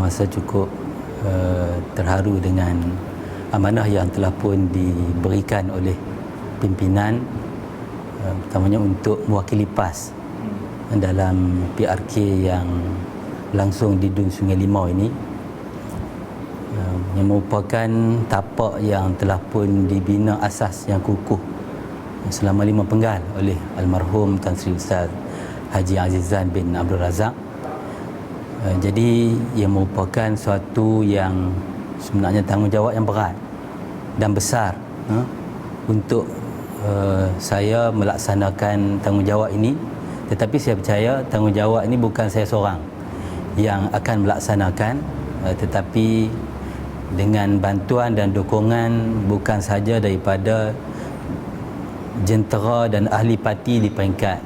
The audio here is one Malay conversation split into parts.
merasa cukup terharu dengan amanah yang telah pun diberikan oleh pimpinan, utamanya untuk mewakili PAS dalam PRK yang langsung di Dun Sungai Limau ini, yang merupakan tapak yang telah pun dibina asas yang kukuh selama 5 penggal oleh almarhum Tan Sri Ustaz Haji Azizan bin Abdul Razak. Jadi ia merupakan suatu yang sebenarnya tanggungjawab yang berat dan besar untuk saya melaksanakan tanggungjawab ini. Tetapi saya percaya tanggungjawab ini bukan saya seorang yang akan melaksanakan, tetapi dengan bantuan dan dukungan bukan sahaja daripada jentera dan ahli parti di peringkat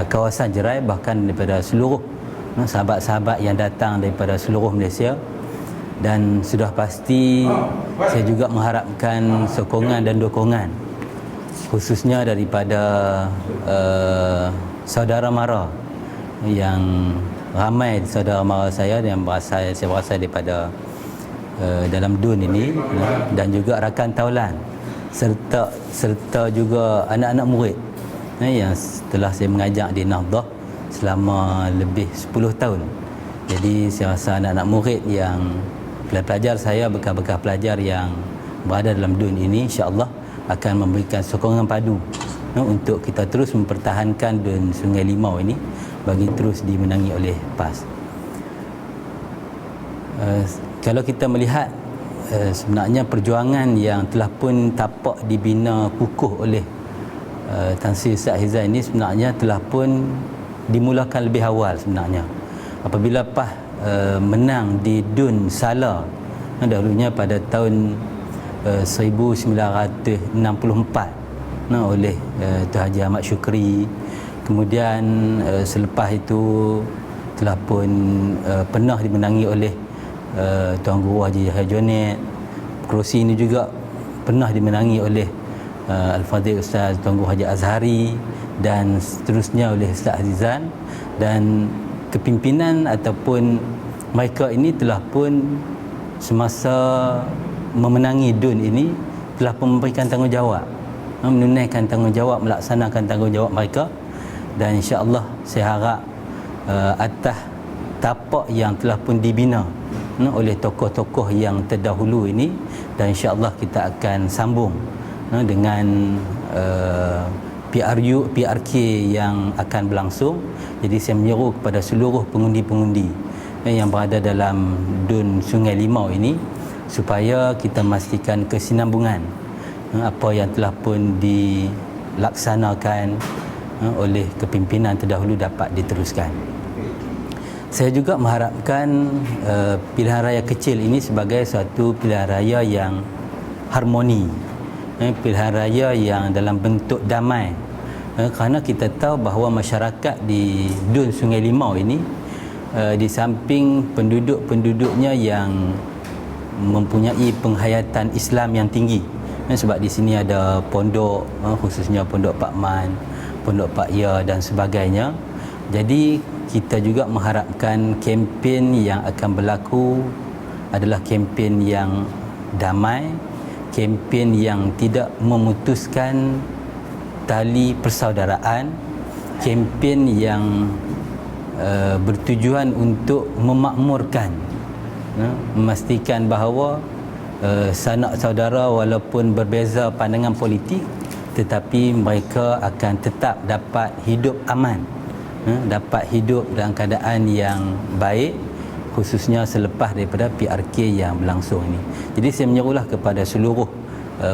kawasan Jerai, bahkan daripada seluruh sahabat-sahabat yang datang daripada seluruh Malaysia. Dan sudah pasti saya juga mengharapkan sokongan dan dukungan khususnya daripada saudara mara, yang ramai saudara mara saya yang saya berasal daripada dalam Dun ini, dan juga rakan taulan serta juga anak-anak murid yang setelah saya mengajak di Nahdah selama lebih 10 tahun. Jadi saya rasa anak-anak murid yang pelajar saya, bekas-bekas pelajar yang berada dalam Dun ini, insya-Allah akan memberikan sokongan padu untuk kita terus mempertahankan Dun Sungai Limau ini bagi terus dimenangi oleh PAS. Kalau kita melihat sebenarnya perjuangan yang telah pun tapak dibina kukuh oleh Tan Sri Ustaz Hizan ini sebenarnya telah pun dimulakan lebih awal sebenarnya. Apabila PAS menang di Dun Sala dahulunya pada tahun 1964 oleh Tuan Haji Ahmad Syukri. Kemudian selepas itu telah pun pernah dimenangi oleh Tuan Guru Haji Yahya Jonet. Kerusi ini juga pernah dimenangi oleh Al-Fadhil Ustaz Tuan Guru Haji Azhari, dan seterusnya oleh Ustaz Azizan. Dan kepimpinan ataupun mereka ini telah pun semasa memenangi Dun ini telah pun memberikan tanggungjawab, menunaikan tanggungjawab, melaksanakan tanggungjawab mereka. Dan insya-Allah saya harap atas tapak yang telah pun dibina oleh tokoh-tokoh yang terdahulu ini, dan insya-Allah kita akan sambung dengan PRK yang akan berlangsung. Jadi saya menyeru kepada seluruh pengundi-pengundi yang berada dalam Dun Sungai Limau ini supaya kita memastikan kesinambungan apa yang telah pun dilaksanakan oleh kepimpinan terdahulu dapat diteruskan. Saya juga mengharapkan pilihan raya kecil ini sebagai suatu pilihan raya yang harmoni, pilihan raya yang dalam bentuk damai, kerana kita tahu bahawa masyarakat di Dun Sungai Limau ini di samping penduduk-penduduknya yang mempunyai penghayatan Islam yang tinggi, sebab di sini ada pondok, khususnya pondok Pak Man, pondok Pak Ya dan sebagainya. Jadi kita juga mengharapkan kempen yang akan berlaku adalah kempen yang damai, kempen yang tidak memutuskan tali persaudaraan, kempen yang bertujuan untuk memakmurkan, memastikan bahawa sanak saudara walaupun berbeza pandangan politik, tetapi mereka akan tetap dapat hidup aman, dapat hidup dalam keadaan yang baik, khususnya selepas daripada PRK yang berlangsung ini. Jadi saya menyerulah kepada seluruh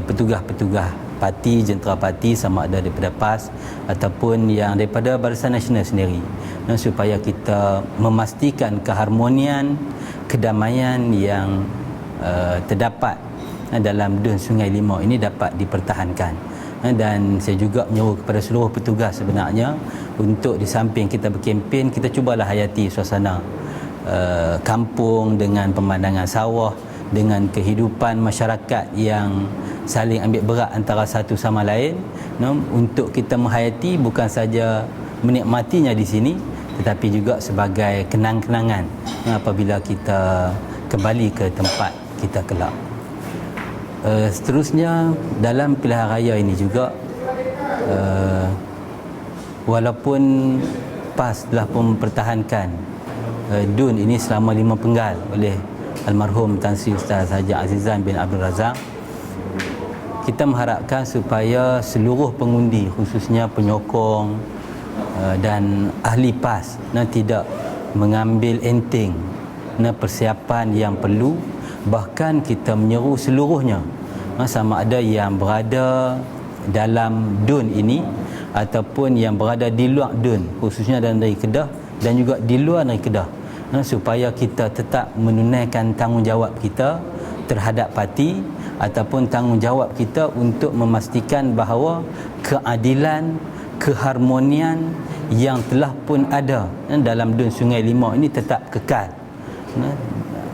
petugas-petugas parti, jentera parti, sama ada daripada PAS ataupun yang daripada Barisan Nasional sendiri, supaya kita memastikan keharmonian, kedamaian yang terdapat dalam Dun Sungai Limau ini dapat dipertahankan. Dan saya juga menyeru kepada seluruh petugas sebenarnya untuk di samping kita berkempen, kita cubalah hayati suasana kampung dengan pemandangan sawah, dengan kehidupan masyarakat yang saling ambil berat antara satu sama lain, untuk kita menghayati bukan saja menikmatinya di sini, tetapi juga sebagai kenang-kenangan apabila kita kembali ke tempat kita kelak. Seterusnya dalam pilihan raya ini juga, walaupun PAS telah mempertahankan DUN ini selama 5 penggal oleh almarhum Tan Sri Ustaz Haji Azizan bin Abdul Razak, kita mengharapkan supaya seluruh pengundi, khususnya penyokong dan ahli PAS, tidak mengambil enteng persiapan yang perlu. Bahkan kita menyeru seluruhnya, sama ada yang berada dalam DUN ini ataupun yang berada di luar DUN, khususnya dalam dari Kedah dan juga di luar dari Kedah, supaya kita tetap menunaikan tanggungjawab kita terhadap parti ataupun tanggungjawab kita untuk memastikan bahawa keadilan, keharmonian yang telah pun ada dalam DUN Sungai Limau ini tetap kekal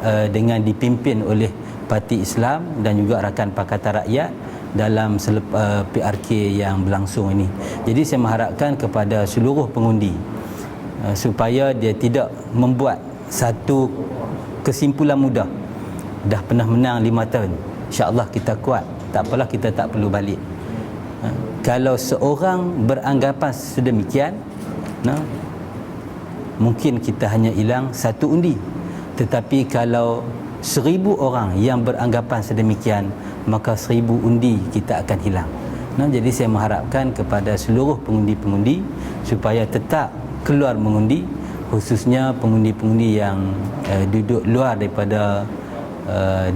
dengan dipimpin oleh Parti Islam dan juga Rakan Pakatan Rakyat dalam PRK yang berlangsung ini. Jadi saya mengharapkan kepada seluruh pengundi supaya dia tidak membuat satu kesimpulan mudah. Dah pernah menang 5 tahun, insya-Allah kita kuat, tak apalah, kita tak perlu balik. Kalau seorang beranggapan sedemikian, mungkin kita hanya hilang satu undi. Tetapi kalau 1000 orang yang beranggapan sedemikian, maka 1000 undi kita akan hilang. Jadi saya mengharapkan kepada seluruh pengundi-pengundi supaya tetap keluar mengundi, khususnya pengundi-pengundi yang duduk luar daripada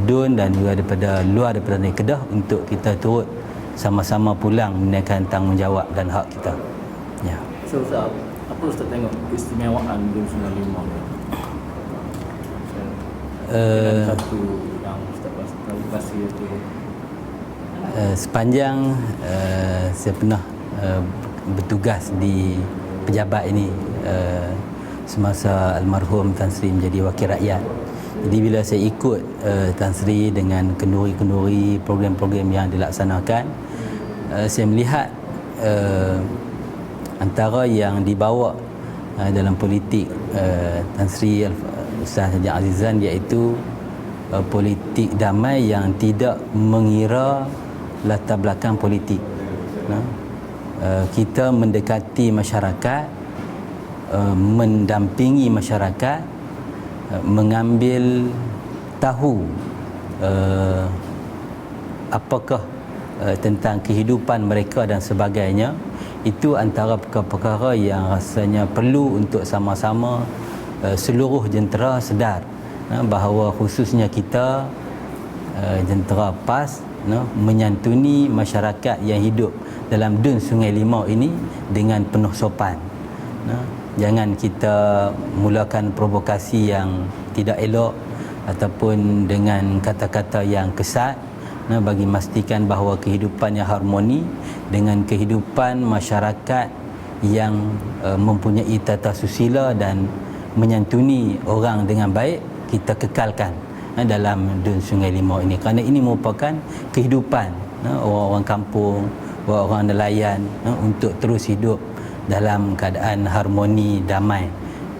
DUN dan juga luar daripada Kedah, untuk kita turut sama-sama pulang menunaikan tanggungjawab dan hak kita. Ya. So Ustaz, apa Ustaz tengok keistimewaan DUN Sungai Limau ni? Satu yang Ustaz kasih itu sepanjang saya pernah bertugas di pejabat ini semasa almarhum Tan Sri menjadi wakil rakyat. Jadi bila saya ikut Tan Sri dengan kenduri-kenduri program-program yang dilaksanakan, saya melihat antara yang dibawa dalam politik Tan Sri Ustaz Haji Azizan, iaitu politik damai yang tidak mengira latar belakang politik. Kita mendekati masyarakat, mendampingi masyarakat, mengambil tahu apakah tentang kehidupan mereka dan sebagainya. Itu antara perkara-perkara yang rasanya perlu untuk sama-sama seluruh jentera sedar bahawa khususnya kita jentera PAS menyantuni masyarakat yang hidup dalam DUN Sungai Limau ini dengan penuh sopan. Jangan kita mulakan provokasi yang tidak elok ataupun dengan kata-kata yang kesat, bagi memastikan bahawa kehidupan yang harmoni dengan kehidupan masyarakat yang mempunyai tata susila dan menyantuni orang dengan baik, kita kekalkan dalam DUN Sungai Limau ini, kerana ini merupakan kehidupan orang-orang kampung, orang-orang nelayan untuk terus hidup dalam keadaan harmoni, damai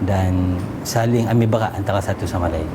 dan saling ambil berat antara satu sama lain.